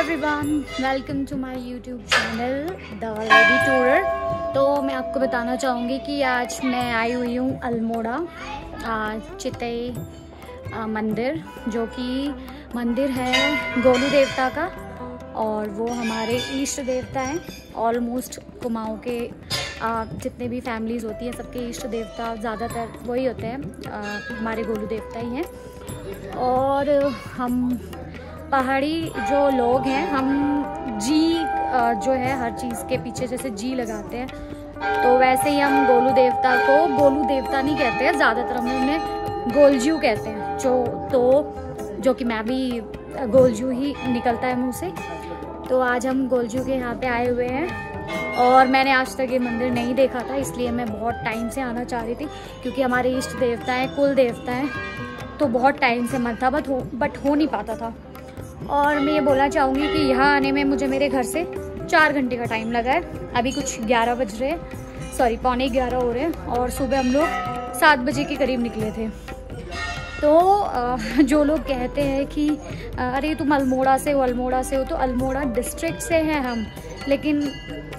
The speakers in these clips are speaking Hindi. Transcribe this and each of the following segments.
Everyone, welcome to my YouTube channel the lady tourer. तो मैं आपको बताना चाहूँगी कि आज मैं आई हुई हूँ अल्मोड़ा चितई मंदिर, जो कि मंदिर है गोलू देवता का, और वो हमारे इष्ट देवता हैं। ऑलमोस्ट कुमाऊँ के जितने भी फैमिलीज़ होती हैं सबके इष्ट देवता ज़्यादातर वही होते हैं, हमारे गोलू देवता ही हैं। और हम पहाड़ी जो लोग हैं, हम जी जो है हर चीज़ के पीछे जैसे जी लगाते हैं, तो वैसे ही हम गोलू देवता को गोलू देवता नहीं कहते हैं, ज़्यादातर हम उन्हें गोलजू कहते हैं। जो कि मैं भी गोलजू ही निकलता है मुँह से। तो आज हम गोलजू के यहाँ पे आए हुए हैं, और मैंने आज तक ये मंदिर नहीं देखा था, इसलिए मैं बहुत टाइम से आना चाह रही थी, क्योंकि हमारे इष्ट देवता हैं, कुल देवता हैं, तो बहुत टाइम से मन था बट हो नहीं पाता था। और मैं ये बोलना चाहूँगी कि यहाँ आने में मुझे मेरे घर से 4 घंटे का टाइम लगा है। अभी कुछ 11 बज रहे हैं, सॉरी पौने 11 हो रहे हैं, और सुबह हम लोग 7 बजे के करीब निकले थे। तो जो लोग कहते हैं कि अरे तुम अल्मोड़ा से हो, तो अल्मोड़ा डिस्ट्रिक्ट से हैं हम, लेकिन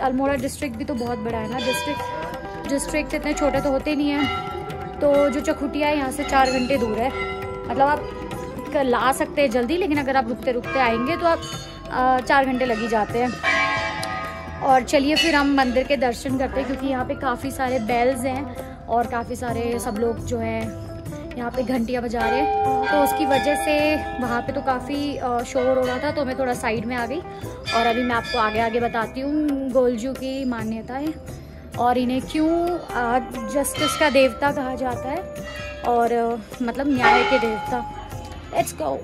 अल्मोड़ा डिस्ट्रिक्ट भी तो बहुत बड़ा है ना। डिस्ट्रिक्ट इतने छोटे तो होते नहीं हैं। तो जो चखुटिया है यहाँ से 4 घंटे दूर है, मतलब आप ला सकते हैं जल्दी, लेकिन अगर आप रुकते रुकते आएंगे तो आप 4 घंटे लग ही जाते हैं। और चलिए फिर हम मंदिर के दर्शन करते हैं, क्योंकि यहाँ पे काफ़ी सारे बेल्स हैं और काफ़ी सारे सब लोग जो है यहाँ पे घंटियाँ बजा रहे हैं, तो उसकी वजह से वहाँ पे तो काफ़ी शोर हो रहा था, तो मैं थोड़ा साइड में आ गई। और अभी मैं आपको आगे आगे बताती हूँ गोलजू की मान्यताएं, और इन्हें क्यों जस्टिस का देवता कहा जाता है, और मतलब न्याय के देवता। Let's go.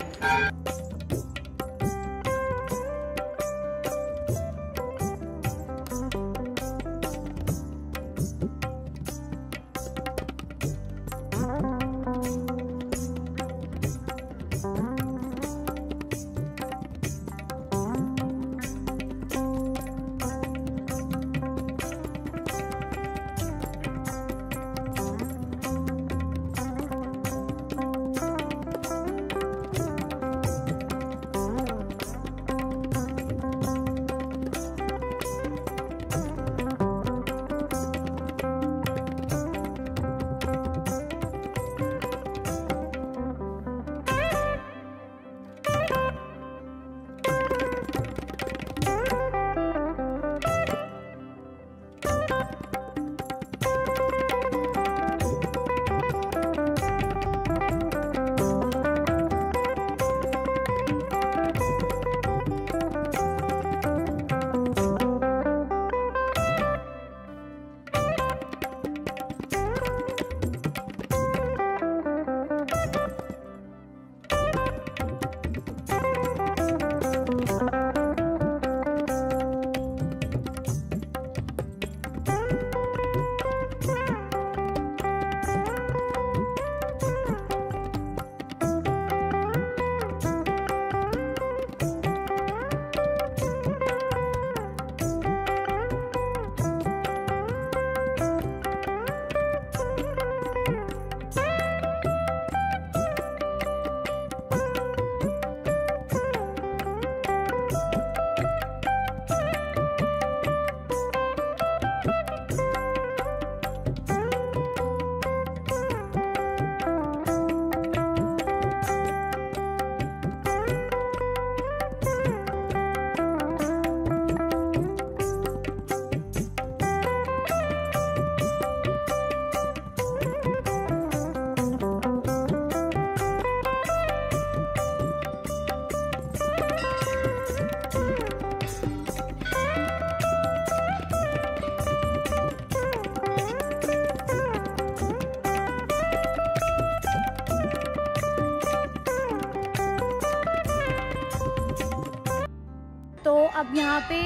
तो अब यहाँ पे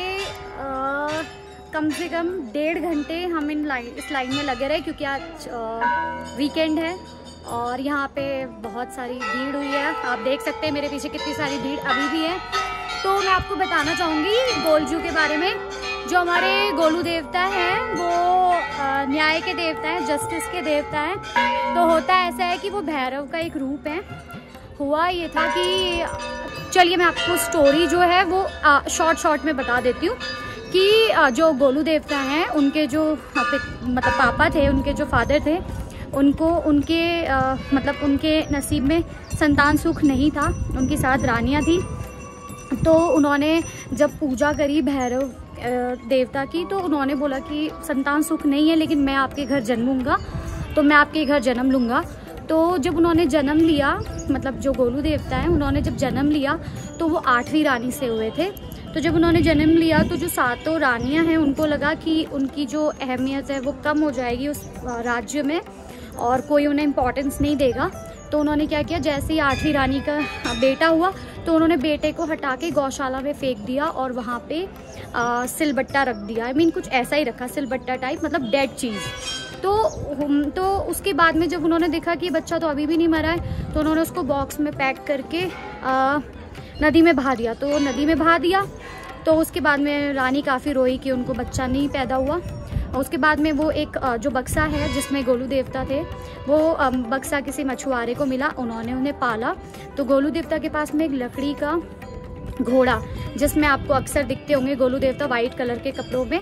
कम से कम 1.5 घंटे हम इस लाइन में लगे रहे, क्योंकि आज वीकेंड है और यहाँ पे बहुत सारी भीड़ हुई है। आप देख सकते हैं मेरे पीछे कितनी सारी भीड़ अभी भी है। तो मैं आपको बताना चाहूँगी गोलजू के बारे में। जो हमारे गोलू देवता हैं वो न्याय के देवता हैं, जस्टिस के देवता हैं। तो होता ऐसा है कि वो भैरव का एक रूप है। हुआ ये था कि चलिए मैं आपको स्टोरी जो है वो शॉर्ट में बता देती हूँ कि जो गोलू देवता हैं उनके जो मतलब पापा थे, उनके जो फादर थे, उनको उनके नसीब में संतान सुख नहीं था। उनकी 7 रानियाँ थी। तो उन्होंने जब पूजा करी भैरव देवता की, तो उन्होंने बोला कि संतान सुख नहीं है, लेकिन मैं आपके घर जन्मूंगा, तो मैं आपके घर जन्म लूँगा। तो जब उन्होंने जन्म लिया, मतलब जो गोलू देवता हैं, उन्होंने जब जन्म लिया तो वो 8वीं रानी से हुए थे। तो जब उन्होंने जन्म लिया तो जो 7 रानियां हैं उनको लगा कि उनकी जो अहमियत है वो कम हो जाएगी उस राज्य में और कोई उन्हें इम्पोर्टेंस नहीं देगा। तो उन्होंने क्या किया, जैसे ही 8वीं रानी का बेटा हुआ तो उन्होंने बेटे को हटा के गौशाला में फेंक दिया और वहाँ पे सिलबट्टा रख दिया। कुछ ऐसा ही रखा, सिलबट्टा टाइप, मतलब डेड चीज़। तो उसके बाद में जब उन्होंने देखा कि बच्चा तो अभी भी नहीं मरा है, तो उन्होंने उसको बॉक्स में पैक करके नदी में बहा दिया। तो नदी में बहा दिया तो उसके बाद में रानी काफ़ी रोई कि उनको बच्चा नहीं पैदा हुआ। और उसके बाद में वो एक जो बक्सा है जिसमें गोलू देवता थे, वो बक्सा किसी मछुआरे को मिला, उन्होंने उन्हें पाला। तो गोलू देवता के पास में एक लकड़ी का घोड़ा, जिसमें आपको अक्सर दिखते होंगे गोलू देवता वाइट कलर के कपड़ों में,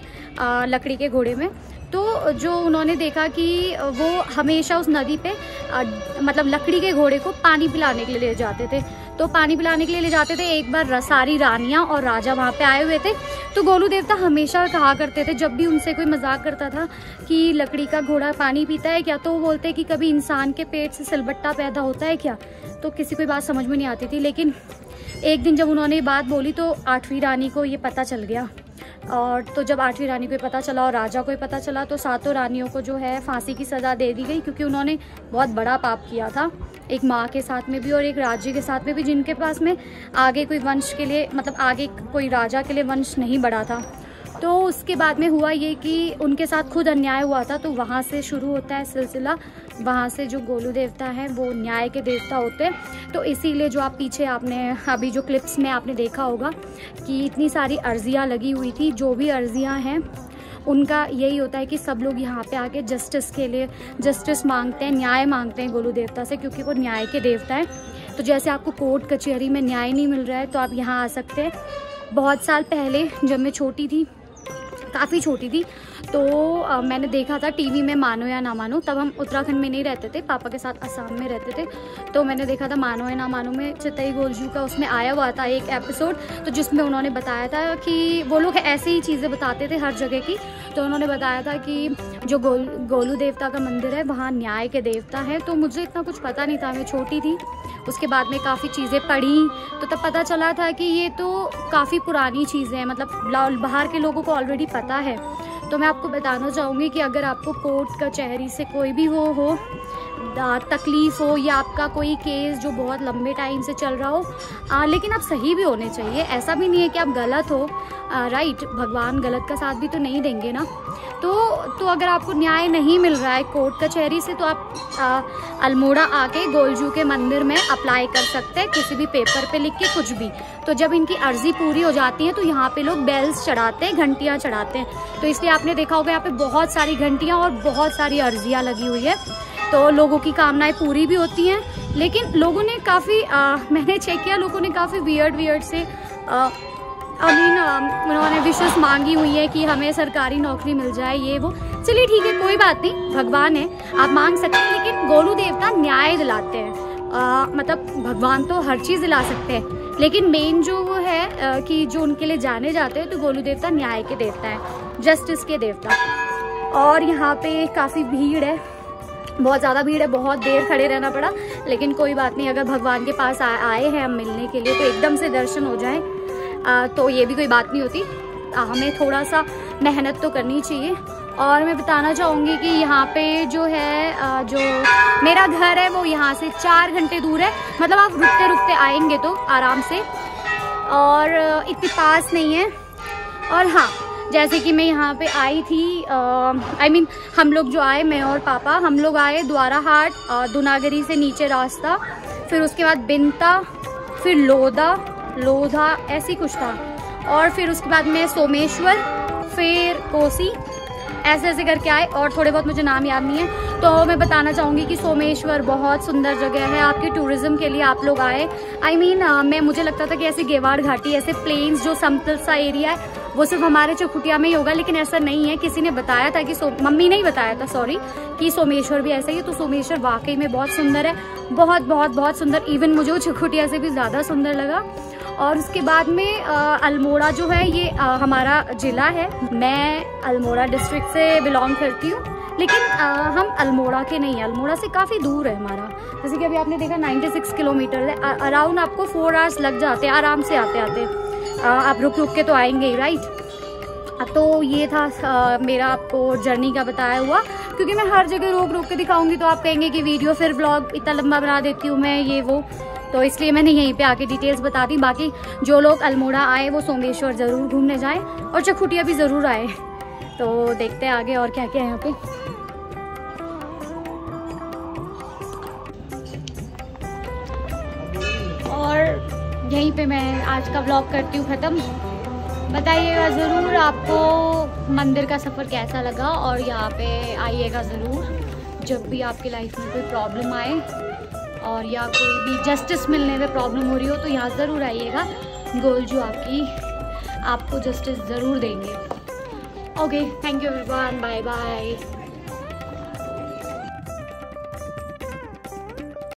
लकड़ी के घोड़े में। तो जो उन्होंने देखा कि वो हमेशा उस नदी पे मतलब लकड़ी के घोड़े को पानी पिलाने के लिए ले जाते थे। तो पानी पिलाने के लिए ले जाते थे। एक बार सारी रानियां और राजा वहाँ पे आए हुए थे। तो गोलू देवता हमेशा कहा करते थे, जब भी उनसे कोई मजाक करता था कि लकड़ी का घोड़ा पानी पीता है क्या, तो वो बोलते कि कभी इंसान के पेट से सिलबट्टा पैदा होता है क्या। तो किसी को बात समझ में नहीं आती थी। लेकिन एक दिन जब उन्होंने ये बात बोली तो 8वीं रानी को ये पता चल गया। और तो जब 8वीं रानी को पता चला और राजा को पता चला, तो 7 रानियों को जो है फांसी की सज़ा दे दी गई, क्योंकि उन्होंने बहुत बड़ा पाप किया था, एक माँ के साथ में भी और एक राज्य के साथ में भी, जिनके पास में आगे कोई वंश के लिए, मतलब आगे कोई राजा के लिए वंश नहीं बढ़ा था। तो उसके बाद में हुआ ये कि उनके साथ खुद अन्याय हुआ था। तो वहाँ से शुरू होता है सिलसिला। वहाँ से जो गोलू देवता हैं वो न्याय के देवता होते हैं। तो इसीलिए जो आप पीछे आपने अभी जो क्लिप्स में आपने देखा होगा कि इतनी सारी अर्जियाँ लगी हुई थी। जो भी अर्जियाँ हैं उनका यही होता है कि सब लोग यहाँ पे आके जस्टिस के लिए जस्टिस मांगते हैं, न्याय मांगते हैं गोलू देवता से, क्योंकि वो न्याय के देवता हैं। तो जैसे आपको कोर्ट कचहरी में न्याय नहीं मिल रहा है तो आप यहाँ आ सकते हैं। बहुत साल पहले जब मैं छोटी थी, काफ़ी छोटी थी, तो मैंने देखा था टीवी में मानो या ना मानो। तब हम उत्तराखंड में नहीं रहते थे, पापा के साथ असम में रहते थे। तो मैंने देखा था मानो या ना मानो में चितई गोलजू का उसमें आया हुआ था एक एपिसोड, तो जिसमें उन्होंने बताया था कि वो लोग ऐसे ही चीज़ें बताते थे हर जगह की। तो उन्होंने बताया था कि जो गोलू देवता का मंदिर है वहाँ न्याय के देवता है। तो मुझे इतना कुछ पता नहीं था, मैं छोटी थी। उसके बाद में काफ़ी चीज़ें पढ़ी तो तब पता चला था कि ये तो काफ़ी पुरानी चीज़ें हैं, मतलब बाहर के लोगों को ऑलरेडी पता है। तो मैं आपको बताना चाहूँगी कि अगर आपको कोर्ट कचहरी से कोई भी हो तकलीफ़ हो, या आपका कोई केस जो बहुत लंबे टाइम से चल रहा हो, लेकिन आप सही भी होने चाहिए। ऐसा भी नहीं है कि आप गलत हो, राइट, भगवान गलत का साथ भी तो नहीं देंगे ना। तो अगर आपको न्याय नहीं मिल रहा है कोर्ट कचहरी से, तो आप अल्मोड़ा आके गोलजू के मंदिर में अप्लाई कर सकते हैं, किसी भी पेपर पे लिख के कुछ भी। तो जब इनकी अर्जी पूरी हो जाती है तो यहाँ पे लोग बेल्स चढ़ाते हैं, घंटियाँ चढ़ाते हैं। तो इसलिए आपने देखा होगा यहाँ पे बहुत सारी घंटियाँ और बहुत सारी अर्जियाँ लगी हुई है। तो लोगों की कामनाएं पूरी भी होती हैं। लेकिन लोगों ने काफ़ी मैंने चेक किया, लोगों ने काफ़ी वियर्ड से उन्होंने विशेष मांगी हुई है कि हमें सरकारी नौकरी मिल जाए, ये वो। चलिए ठीक है, कोई बात नहीं, भगवान है, आप मांग सकते हैं। लेकिन गोलू देवता न्याय दिलाते हैं। मतलब भगवान तो हर चीज़ दिला सकते हैं, लेकिन मेन जो वो है कि जो उनके लिए जाने जाते हैं, तो गोलू देवता न्याय के देवता है, जस्टिस के देवता। और यहाँ पे काफ़ी भीड़ है, बहुत ज़्यादा भीड़ है, बहुत देर खड़े रहना पड़ा। लेकिन कोई बात नहीं, अगर भगवान के पास आए हैं हम मिलने के लिए, तो एकदम से दर्शन हो जाए तो ये भी कोई बात नहीं होती। हमें थोड़ा सा मेहनत तो करनी चाहिए। और मैं बताना चाहूँगी कि यहाँ पे जो है जो मेरा घर है वो यहाँ से 4 घंटे दूर है। मतलब आप रुकते रुकते आएंगे तो आराम से, और इतनी पास नहीं है। और हाँ, जैसे कि मैं यहाँ पे आई थी, हम लोग जो आए, मैं और पापा, हम लोग आए द्वारा हाट, दुनागरी से नीचे रास्ता, फिर उसके बाद बिंता, फिर लोधा ऐसी कुछ था, और फिर उसके बाद में सोमेश्वर, फिर कोसी, ऐसे ऐसे करके आए। और थोड़े बहुत मुझे नाम याद नहीं है। तो मैं बताना चाहूँगी कि सोमेश्वर बहुत सुंदर जगह है आपके टूरिज्म के लिए, आप लोग आए। मुझे लगता था कि ऐसे गेवाड़ घाटी, ऐसे प्लेन्स जो समतल सा एरिया है वो सिर्फ हमारे चौखुटिया में ही होगा, लेकिन ऐसा नहीं है। किसी ने बताया था कि मम्मी ने ही बताया था, सॉरी, कि सोमेश्वर भी ऐसा ही है। तो सोमेश्वर वाकई में बहुत सुंदर है, बहुत बहुत बहुत सुंदर। इवन मुझे वो चौखुटिया से भी ज़्यादा सुंदर लगा। और उसके बाद में अल्मोड़ा जो है ये हमारा ज़िला है। मैं अल्मोड़ा डिस्ट्रिक्ट से बिलोंग करती हूँ, लेकिन हम अल्मोड़ा के नहीं हैं, अल्मोड़ा से काफ़ी दूर है हमारा। जैसे कि अभी आपने देखा 96 किलोमीटर है, अराउंड आपको 4 आवर्स लग जाते हैं आराम से आते आते। आप रुक रुक के तो आएंगे ही, राइट। तो ये था मेरा आपको जर्नी का बताया हुआ, क्योंकि मैं हर जगह रोक रोक के दिखाऊंगी तो आप कहेंगे कि वीडियो फिर व्लॉग इतना लंबा बना देती हूँ मैं, ये वो। तो इसलिए मैंने यहीं पे आके डिटेल्स बता दी। बाकी जो लोग अल्मोड़ा आए वो सोमेश्वर ज़रूर घूमने जाएं और चौखुटिया भी ज़रूर आए। तो देखते हैं आगे और क्या क्या है यहाँ पे। और यहीं पे मैं आज का व्लॉग करती हूँ ख़त्म। बताइएगा ज़रूर आपको मंदिर का सफ़र कैसा लगा, और यहाँ पे आइएगा ज़रूर जब भी आपकी लाइफ में कोई प्रॉब्लम आए और या कोई भी जस्टिस मिलने में प्रॉब्लम हो रही हो, तो यहाँ ज़रूर आइएगा। गोलजू आपको जस्टिस ज़रूर देंगे। Okay, thank you everyone, bye bye.